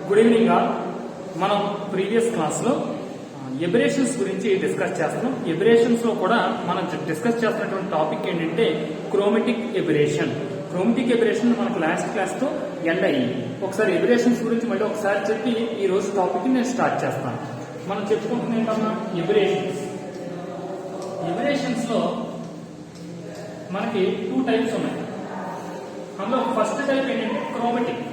Good evening all. మనం previous క్లాస్లో aberrations గురించి డిస్కస్ చేస్తున్నాం. ఎబరేషన్స్ లో కూడా మనం డిస్కస్ చేస్తున్నటువంటి టాపిక్ ఏంటంటే క్రోమెటిక్ ఎబరేషన్. క్రోమెటిక్ ఎబరేషన్ మనకు లాస్ట్ క్లాస్ తో ఎండ్ అయ్యింది. ఒకసారి ఎబరేషన్స్ గురించి మళ్ళీ ఒకసారి చెప్పి ఈ రోజు టాపిక్ నేను స్టార్ట్ చేస్తాను. మనం చెప్పుకుంటున్న ఏంటన్నా ఎబరేషన్స్. ఎబరేషన్స్ లో మనకి 2 టైప్స్ ఉన్నాయి. అందులో ఫస్ట్ టైప్ ఏంటంటే క్రోమెటిక్.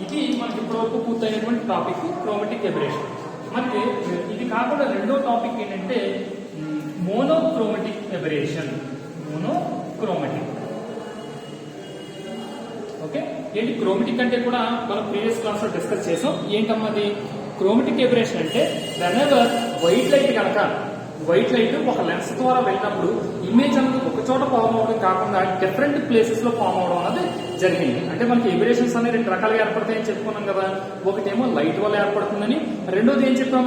ఇది మనకి ఇప్పటివరకు పూర్తయినటువంటి టాపిక్ క్రోమెటిక్ ఎబరేషన్. మనకి ఇది కాకుండా రెండో టాపిక్ ఏంటంటే మోనోక్రోమెటిక్ ఎబరేషన్. Monochromatic okay. ఏంటి క్రోమెటిక్ అంటే కూడా మనం ప్రీవియస్ క్లాస్ లో డిస్కస్ చేసాం. ఏంటమ్మది క్రోమెటిక్ ఎబరేషన్ అంటే వెనెవర్ వైట్ లైట్ ఒక లెన్స్ ద్వారా వెళ్ళినప్పుడు ఇమేజ్ అనేది ఒక చోట ఫామ్ అవడం కాకుండా డిఫరెంట్ ప్లేసెస్ లో ఫామ్ అవడం అనేది జరిగింది. అంటే మనకి ఎబరేషన్స్ అనేవి 2 రకాలుగా ఏర్పడతాయని చెప్పుకున్నాం కదా. ఒకటేమో లైట్ వల్ల ఏర్పడుతుందని, రెండోది ఏం చెప్పాం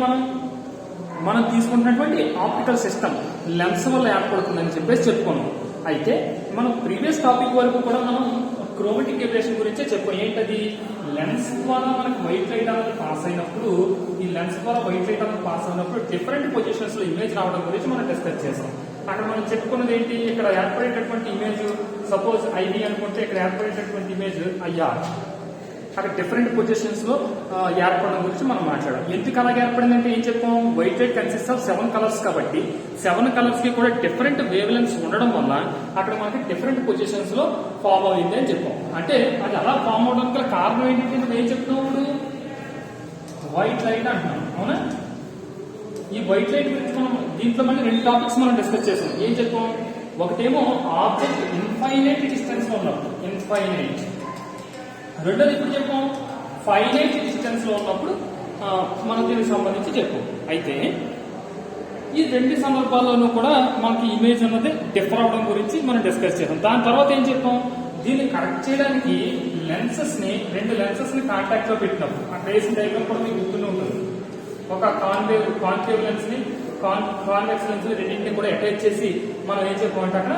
మనం తీసుకుంటున్నటువంటి ఆప్టికల్ సిస్టమ్ లెన్స్ వల్ల ఏర్పడుతుందని చెప్పుకున్నాం. అయితే మనం ప్రీవియస్ టాపిక్ వరకు కూడా మనం క్రోమెటిక్ ఎబరేషన్ గురించే చెప్పాం. ఏంటది లెన్స్ ద్వారా మనకి వైట్ లైట్ అనేది పాస్ అయినప్పుడు, ఈ లెన్స్ ద్వారా వైట్ లైట్ అనేది పాస్ అయినప్పుడు డిఫరెంట్ పొజిషన్స్ లో ఇమేజ్ రావడం గురించి మనం డిస్కస్ చేసాం. అక్కడ మనం చెప్పుకున్నది ఏంటి, ఇక్కడ ఏర్పడేటటువంటి ఇమేజ్ సపోజ్ ఐబి అనుకుంటే ఇక్కడ ఏర్పడేటటువంటి ఇమేజ్ ఐఆర్. అక్కడ డిఫరెంట్ పొజిషన్స్ లో ఏర్పడడం గురించి మనం మాట్లాడాం. ఎందుకు అలాగే ఏర్పడిందంటే ఏం చెప్పాం, white light consist of 7 colours కాబట్టి 7 కలర్స్ కి కూడా డిఫరెంట్ వేవ్ లెన్స్ ఉండడం వల్ల అక్కడ మనకి డిఫరెంట్ పొజిషన్స్ లో ఫామ్ అయింది అని చెప్పాం. అంటే అది అలా ఫామ్ అవడానికి గల కారణం ఏంటంటే మనం ఏం చెప్తాం, ఇప్పుడు వైట్ లైట్ అంటున్నాం అవునా. ఈ వైట్ లైట్ గురించి మనం దీంట్లో మళ్ళీ 2 టాపిక్స్ మనం డిస్కస్ చేసాం. ఏం చెప్పాం, ఒకటేమో ఆబ్జెక్ట్ ఇన్ఫైనైట్ డిస్టెన్స్ లో ఉన్నప్పుడు, ఇన్ఫైనైట్. రెండోది ఇప్పుడు చెప్పాం ఫైనైట్ డిస్టెన్స్ లో ఉన్నప్పుడు మనం దీనికి సంబంధించి చెప్పాం. అయితే ఈ 2 సందర్భాల్లోనూ కూడా మనకి ఇమేజ్ అన్నది డిఫర్ అవడం గురించి మనం డిస్కస్ చేసాం. దాని తర్వాత ఏం చెప్పాం, దీన్ని కరెక్ట్ చేయడానికి లెన్సెస్ ని 2 లెన్సెస్ ని కాంటాక్ట్ లో పెట్టినప్పుడు ఆ ట్రేసింగ్ డయాగ్రామ్ కూడా మీకు గుర్తునే ఉంటుంది. ఒక కాన్కేవ్ లెన్స్ ని కాన్వెక్స్ లెన్స్ ని రెండింటిని కూడా అటాచ్ చేసి మనం ఏం చెప్పామంటే అక్కడ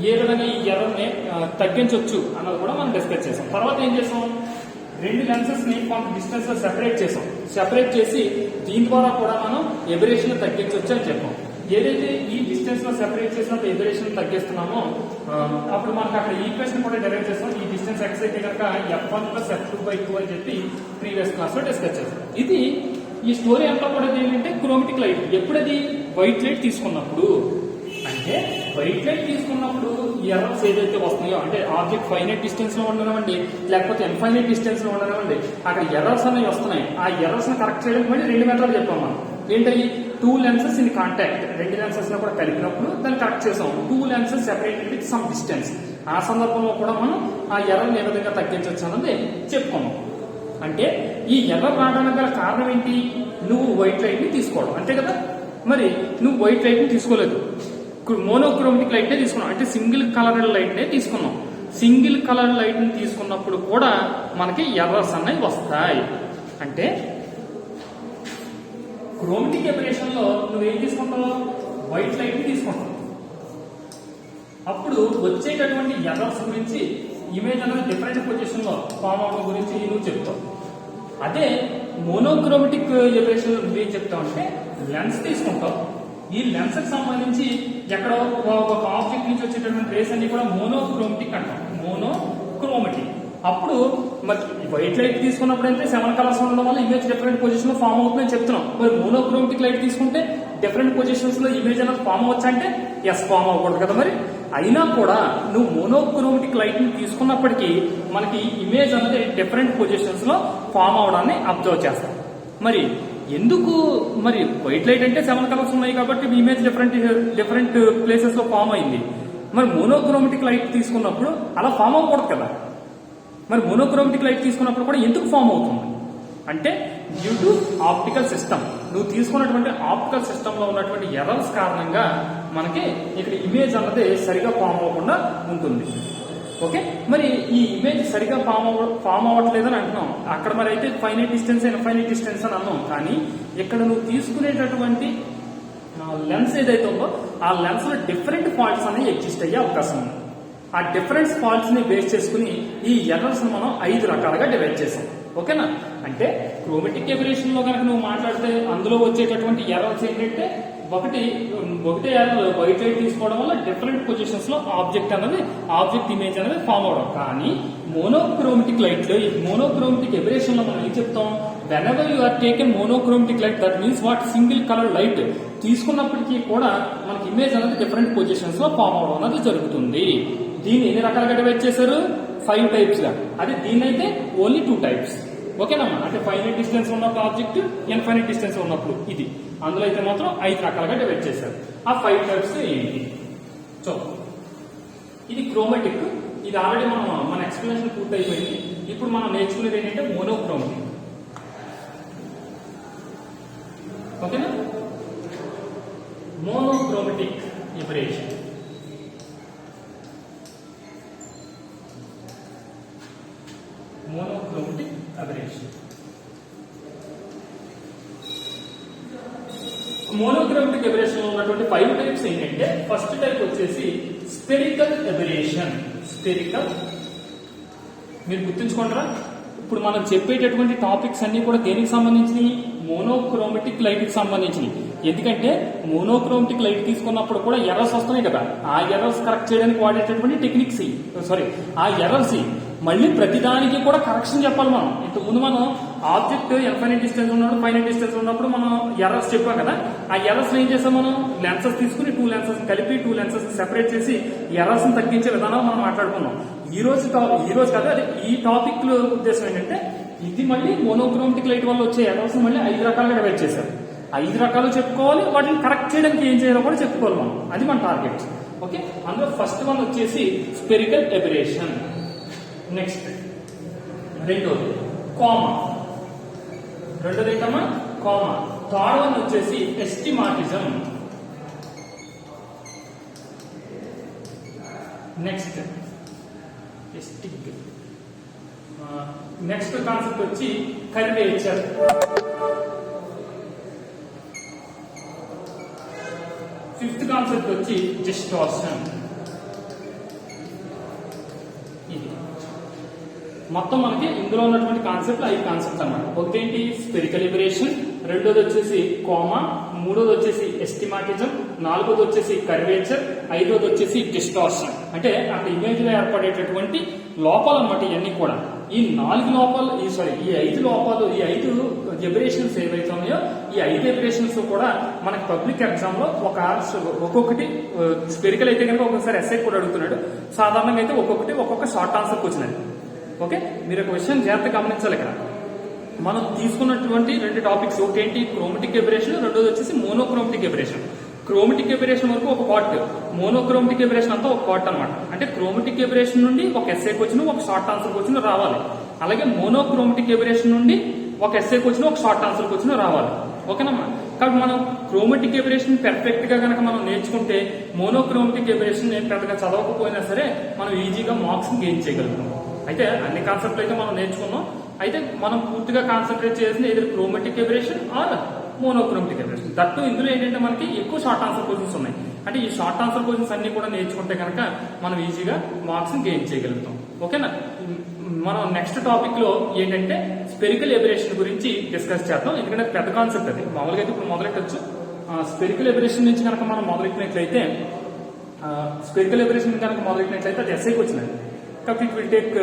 ఏ విధంగా ఈ ఎర్రర్ ని తగ్గించవచ్చు అన్నది కూడా మనం డిస్కస్ చేసాం. తర్వాత ఏం చేసాం, 2 లెన్సెస్ ని కొంత డిస్టెన్స్ లో సెపరేట్ చేసాం. సెపరేట్ చేసి దీని ద్వారా కూడా మనం ఎబరేషన్ తగ్గించవచ్చు అని చెప్పాం. ఏదైతే ఈ డిస్టెన్స్ లో సెపరేట్ చేసినప్పుడు ఎబరేషన్ తగ్గిస్తున్నామో అప్పుడు మనకు అక్కడ ఈక్వేషన్ కూడా డెరైవ్ చేస్తాం. ఈ డిస్టెన్స్ ఎక్స్ అయితే కనుక f1+f2/2 అని చెప్పి ప్రీవియస్ క్లాస్ లో డిస్కస్ చేస్తాం. ఇది ఈ స్టోరీ అంతా కూడా ఏంటంటే క్రోమెటిక్ లైట్. ఎప్పుడది వైట్ లైట్ తీసుకున్నప్పుడు, అంటే వైట్ లైట్ తీసుకున్నప్పుడు ఎర్రర్స్ ఏదైతే వస్తున్నాయో, అంటే ఆబ్జెక్ట్ ఫైనైట్ డిస్టెన్స్ లో ఉండనివ్వండి లేకపోతే ఇన్ఫైనైట్ డిస్టెన్స్ లో ఉండనివ్వండి, అక్కడ ఎర్రర్స్ అనేవి వస్తున్నాయి. ఆ ఎర్రర్స్ ని కరెక్ట్ చేయడానికి మళ్ళీ 2 మెథడ్లు చెప్పాం మనం. ఏంటవి 2 లెన్సెస్ ఇన్ కాంటాక్ట్, 2 లెన్సెస్ లో కూడా కలిపినప్పుడు దాన్ని కరెక్ట్ చేసాం. 2 lenses separated with some distance. ఆ సందర్భంలో కూడా మనం ఆ ఎర్రర్ని ఏ విధంగా తగ్గించవచ్చు అన్నది చెప్పుకున్నాం. అంటే ఈ ఎర్రర్ రావడానికి గల కారణం ఏంటి, నువ్వు వైట్ లైట్ ని తీసుకోవడం అంతే కదా. మరి నువ్వు వైట్ లైట్ ని తీసుకోలేదు, మోనోక్రోమెటిక్ లైట్ నే తీసుకున్నాం. అంటే సింగిల్ కలర్ లైట్ నే తీసుకున్నాం. సింగిల్ కలర్ లైట్ ని తీసుకున్నప్పుడు కూడా మనకి ఎర్రర్స్ అనేవి వస్తాయి. అంటే క్రోమెటిక్ ఎబరేషన్ లో నువ్వేం తీసుకుంటావు, వైట్ లైట్ ని తీసుకుంటావు. అప్పుడు వచ్చేటటువంటి ఎర్రర్స్ గురించి, ఇమేజ్ అనేది డిఫరెంట్ పొజిషన్ లో ఫామ్ అవడం గురించి నువ్వు చెప్తావు. అదే మోనోక్రోమెటిక్ ఎబరేషన్ నువ్వేం చెప్తావు అంటే లెన్స్ తీసుకుంటావు. ఈ లెన్స్ కి సంబంధించి ఎక్కడో ఒక ఆబ్జెక్ట్ నుంచి వచ్చేటటువంటి రేస్ అన్ని కూడా మోనోక్రోమెటిక్ అంటాం. మోనోక్రోమెటిక్. అప్పుడు మరి వైట్ లైట్ తీసుకున్నప్పుడు అయితే 7 కలర్స్ ఉండడం వల్ల ఇమేజ్ డిఫరెంట్ పొజిషన్ లో ఫామ్ అవుతుందని చెప్తున్నాం. మరి మోనోక్రోమెటిక్ లైట్ తీసుకుంటే డిఫరెంట్ పొజిషన్స్ లో ఇమేజ్ అనేది ఫామ్ అవ్వచ్చు అంటే ఫామ్ అవ్వకూడదు కదా. మరి అయినా కూడా నువ్వు మోనోక్రోమెటిక్ లైట్ ని తీసుకున్నప్పటికీ మనకి ఇమేజ్ అనేది డిఫరెంట్ పొజిషన్స్ లో ఫామ్ అవడాన్ని అబ్జర్వ్ చేస్తాం. మరి ఎందుకు, మరి వైట్ లైట్ అంటే 7 కలర్స్ ఉన్నాయి కాబట్టి ఇమేజ్ డిఫరెంట్ ప్లేసెస్ లో ఫామ్ అయింది. మరి మోనోక్రోమెటిక్ లైట్ తీసుకున్నప్పుడు అలా ఫామ్ అవ్వకూడదు కదా. మరి మోనోక్రోమెటిక్ లైట్ తీసుకున్నప్పుడు కూడా ఎందుకు ఫామ్ అవుతుంది అంటే డ్యూ టు ఆప్టికల్ సిస్టమ్. నువ్వు తీసుకున్నటువంటి ఆప్టికల్ సిస్టమ్ లో ఉన్నటువంటి ఎర్రర్స్ కారణంగా మనకి ఇక్కడ ఇమేజ్ అన్నది సరిగా ఫామ్ అవ్వకుండా ఉంటుంది. ఓకే. మరి ఈ ఇమేజ్ సరిగా ఫామ్ అవ్వట్లేదని అంటున్నాం. అక్కడ మరి అయితే ఫైనైట్ డిస్టెన్స్ ఇన్ఫైనైట్ డిస్టెన్స్ అని అన్నాం. కానీ ఇక్కడ నువ్వు తీసుకునేటటువంటి లెన్స్ ఏదైతే ఉందో ఆ లెన్స్ లో డిఫరెంట్ పాయింట్స్ అనేవి ఎగ్జిస్ట్ అయ్యే అవకాశం ఉంది. ఆ డిఫరెన్స్ ఫాల్ట్స్ ని బేస్ చేసుకుని ఈ ఎర్రర్స్ మనం 5 రకాలుగా డివైడ్ చేసాం. ఓకేనా? అంటే క్రోమెటిక్ ఎబరేషన్ లో కనుక నువ్వు మాట్లాడితే అందులో వచ్చేటటువంటి ఎర్రర్స్ ఏంటంటే ఒకటే ఎర్రర్ వైట్ లైట్ తీసుకోవడం వల్ల డిఫరెంట్ పొజిషన్స్ లో ఆబ్జెక్ట్ ఇమేజ్ అనేది ఫామ్ అవడం. కానీ మోనోక్రోమెటిక్ లైట్ లో, మోనోక్రోమెటిక్ ఎబరేషన్ లో మనం ఏం చెప్తాం, whenever you are taken monochromatic light, that means what, single colour light తీసుకున్నప్పటికీ కూడా మనకి ఇమేజ్ అనేది డిఫరెంట్ పొజిషన్స్ లో ఫామ్ అవడం అనేది జరుగుతుంది. దీన్ని ఎన్ని రకాలుగా డివైడ్ చేశారు? 5 టైప్స్ గా. అదే దీన్ని అయితే ఓన్లీ 2 టైప్స్. ఓకేనమ్మా? అంటే ఫైనైట్ డిస్టెన్స్ ఉన్నప్పుడు ఆబ్జెక్ట్, ఇన్ఫైనైట్ డిస్టెన్స్ ఉన్నప్పుడు ఇది. అందులో అయితే మాత్రం 5 రకాలుగా డివైడ్ చేశారు. ఆ 5 టైప్స్ ఏంటి? సో ఇది క్రోమెటిక్. ఇది ఆల్రెడీ మన ఎక్స్ప్లెనేషన్ పూర్తి అయిపోయింది. ఇప్పుడు మనం నేర్చుకునేది ఏంటంటే మోనోక్రోమెటిక్. ఓకేనా? Monochromatic aberration. Monochromatic aberration. Monochromatic aberration లో ఉన్నటువంటి 5 టైప్స్ ఏంటంటే, ఫస్ట్ టైప్ వచ్చేసి స్పెరికల్ ఎబరేషన్. స్పెరికల్, మీరు గుర్తుంచుకుంటారా? ఇప్పుడు మనం చెప్పేటటువంటి టాపిక్స్ అన్ని కూడా దేనికి సంబంధించినవి? మోనోక్రోమెటిక్ లైట్ కి సంబంధించినవి. ఎందుకంటే మోనోక్రోమెటిక్ లైట్ తీసుకున్నప్పుడు కూడా ఎర్రర్స్ వస్తున్నాయి కదా, ఆ ఎర్రర్స్ కరెక్ట్ చేయడానికి వాడేటటువంటి టెక్నిక్స్, ఆ ఎర్రర్స్ మళ్ళీ ప్రతిదానికి కూడా కరెక్షన్ చెప్పాలి మనం. ఇంతకుముందు మనం ఆబ్జెక్ట్ ఇన్ఫైనైట్ డిస్టెన్స్ ఉన్నప్పుడు, ఫైనైట్ డిస్టెన్స్ ఉన్నప్పుడు మనం ఎర్రర్స్ చెప్పాం కదా. ఆ ఎర్రర్స్ ఏం చేసాం మనం? లెన్సెస్ తీసుకుని 2 లెన్సెస్ కలిపి 2 లెన్సెస్ సెపరేట్ చేసి ఎర్రర్స్ తగ్గించే విధానం మనం మాట్లాడుకున్నాం. ఈ రోజు కదా, అదే ఈ టాపిక్ లో ఉద్దేశం ఏంటంటే, ఇది మళ్ళీ మోనోక్రోమెటిక్ లైట్ వల్ల వచ్చే ఎర్రర్స్ మళ్ళీ 5 రకాలుగా డివైడ్ చేశారు. 5 రకాలు చెప్పుకోవాలి, వాటిని కరెక్ట్ చేయడానికి ఏం చేయాలో కూడా చెప్పుకోవాలి మనం. అది మన టార్గెట్. ఓకే? అందులో ఫస్ట్ వన్ వచ్చేసి స్పెరికల్ ఎబరేషన్. నెక్స్ట్ రెండోది కామా. రెండోది ఏంటమ్మా? కామా. థర్డ్ వన్ వచ్చేసి ఎస్టిమాటిజం. నెక్స్ట్ నెక్స్ట్ కాన్సెప్ట్ వచ్చి కర్వేచర్. ఫిఫ్త్ కాన్సెప్ట్ వచ్చి డిస్టార్షన్. ఇది మొత్తం మనకి ఇందులో ఉన్నటువంటి కాన్సెప్ట్ 5 కాన్సెప్ట్స్ అన్నమాట. ఒకటేంటి? Spherical aberration. రెండోది వచ్చేసి కామా. మూడోది వచ్చేసి ఎస్టిమాటిజం. నాలుగోది వచ్చేసి కర్వేచర్. ఐదోది వచ్చేసి డిస్టార్షన్. అంటే అక్కడ ఇమేజ్ లో ఏర్పడేటటువంటి లోపాలు అన్నమాట ఇవన్నీ కూడా. ఈ 5 లోపాలు, ఈ 5 ఎబరేషన్స్ ఏవైతే ఉన్నాయో, ఈ 5 ఎబరేషన్స్ కూడా మనకి పబ్లిక్ ఎగ్జామ్ లో ఒక్కొక్కటి స్పెరికల్ అయితే కనుక ఒక్కొక్కసారి ఎస్ఐ కూడా అడుగుతున్నాడు. సాధారణంగా అయితే ఒక్కొక్క షార్ట్ ఆన్సర్ క్వశ్చన్ అది. ఓకే? మీరు ఒక విషయం జాగ్రత్త గమనించాలి. ఇక్కడ మనం తీసుకున్నటువంటి 2 టాపిక్స్, ఒకటి క్రోమెటిక్ ఎబరేషన్, రెండోది వచ్చేసి మోనోక్రోమెటిక్ ఎబరేషన్. క్రోమెటిక్ ఎబరేషన్ వరకు ఒక పార్ట్, మోనోక్రోమెటిక్ ఎబరేషన్ అంతా ఒక పార్ట్ అనమాట. అంటే క్రోమెటిక్ ఎబరేషన్ నుండి ఒక ఎస్ఏ క్వశ్చన్, ఒక షార్ట్ ఆన్సర్ క్వశ్చన్ రావాలి. అలాగే మోనోక్రోమెటిక్ ఎబరేషన్ నుండి ఒక ఎస్ఏ క్వశ్చన్, ఒక షార్ట్ ఆన్సర్ క్వశ్చన్ రావాలి. ఓకేనమ్మా? కాబట్టి మనం క్రోమెటిక్ ఎబరేషన్ పెర్ఫెక్ట్ గా కనుక మనం నేర్చుకుంటే, మోనోక్రోమెటిక్ ఎబరేషన్ పెద్దగా చదవకపోయినా సరే మనం ఈజీగా మార్క్స్ గెయిన్ చేయగలుగుతాం. అయితే అన్ని కాన్సెప్ట్లు అయితే మనం నేర్చుకున్నాం. అయితే మనం పూర్తిగా కాన్సన్ట్రేట్ చేసిన ఏదో chromatic aberration or monochromatic aberration. That ఇందులో ఏంటంటే మనకి ఎక్కువ షార్ట్ ఆన్సర్ క్వశ్చన్స్ ఉన్నాయి. అంటే ఈ షార్ట్ ఆన్సర్ క్వశ్చన్స్ అన్ని కూడా నేర్చుకుంటే కనుక మనం ఈజీగా మార్క్స్ గెయిన్ చేయగలుగుతాం. ఓకేనా? మనం నెక్స్ట్ టాపిక్ లో ఏంటంటే స్పెరికల్ ఎబరేషన్ గురించి డిస్కస్ చేద్దాం. ఎందుకంటే పెద్ద కాన్సెప్ట్ అది. మామూలుగా అయితే ఇప్పుడు మొదలెట్టచ్చు. స్పెరికల్ ఎబరేషన్ నుంచి కనుక మనం మొదలెట్టినట్లయితే అది ఎస్ఐకి వచ్చినది. కాబట్టి it will take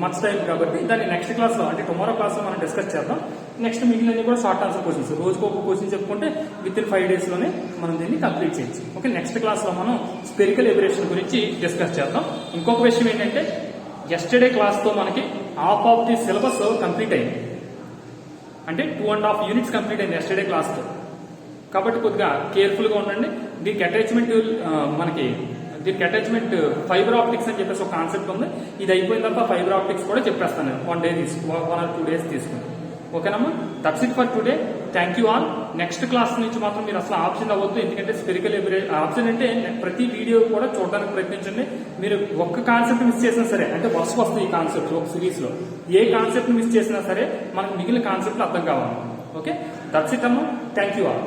much time. కాబట్టి దాన్ని నెక్స్ట్ క్లాస్ లో, అంటే టుమారో క్లాస్ లో మనం డిస్కస్ చేద్దాం. నెక్స్ట్ మిగిలినది కూడా షార్ట్ ఆన్సర్ క్వశ్చన్స్, రోజుకు ఒక క్వశ్చన్ చెప్పుకుంటే విత్ ఇన్ 5 days లోనే మనం దీన్ని కంప్లీట్ చేయొచ్చు. ఓకే? నెక్స్ట్ క్లాస్ లో మనం స్పెరికల్ ఎబరేషన్ గురించి డిస్కస్ చేద్దాం. ఇంకొక విషయం ఏంటంటే, ఎస్టర్డే క్లాస్ తో మనకి half of the syllabus complete అయింది. అంటే 2.5 units కంప్లీట్ అయింది ఎస్టర్డే క్లాస్ తో. కాబట్టి కొద్దిగా కేర్ఫుల్ గా ఉండండి. దీనికి అటాచ్మెంట్ ఫైబర్ ఆప్టిక్స్ అని చెప్పేసి ఒక కాన్సెప్ట్ ఉంది. ఇది అయిపోయిన తర్వాత ఫైబర్ ఆప్టిక్స్ కూడా చెప్పేస్తాను. 1 or 2 days తీసుకుని. ఓకేనమ్మా? That's it for today. Thank you all. Next class నుంచి మాత్రం మీరు అసలు ఆప్షన్ అవ్వద్దు. ఎందుకంటే స్పెరికల్ ఆప్షన్ అంటే ప్రతి వీడియో కూడా చూడడానికి ప్రయత్నించండి. మీరు ఒక్క కాన్సెప్ట్ మిస్ చేసినా సరే, అంటే వరుస వస్తుంది ఈ కాన్సెప్ట్ ఒక సిరీస్ లో, ఏ కాన్సెప్ట్ మిస్ చేసినా సరే మనకు మిగిలిన కాన్సెప్ట్లు అర్థం కావాలి. ఓకే? దట్స్ ఇట్ అమ్మా. Thank you all.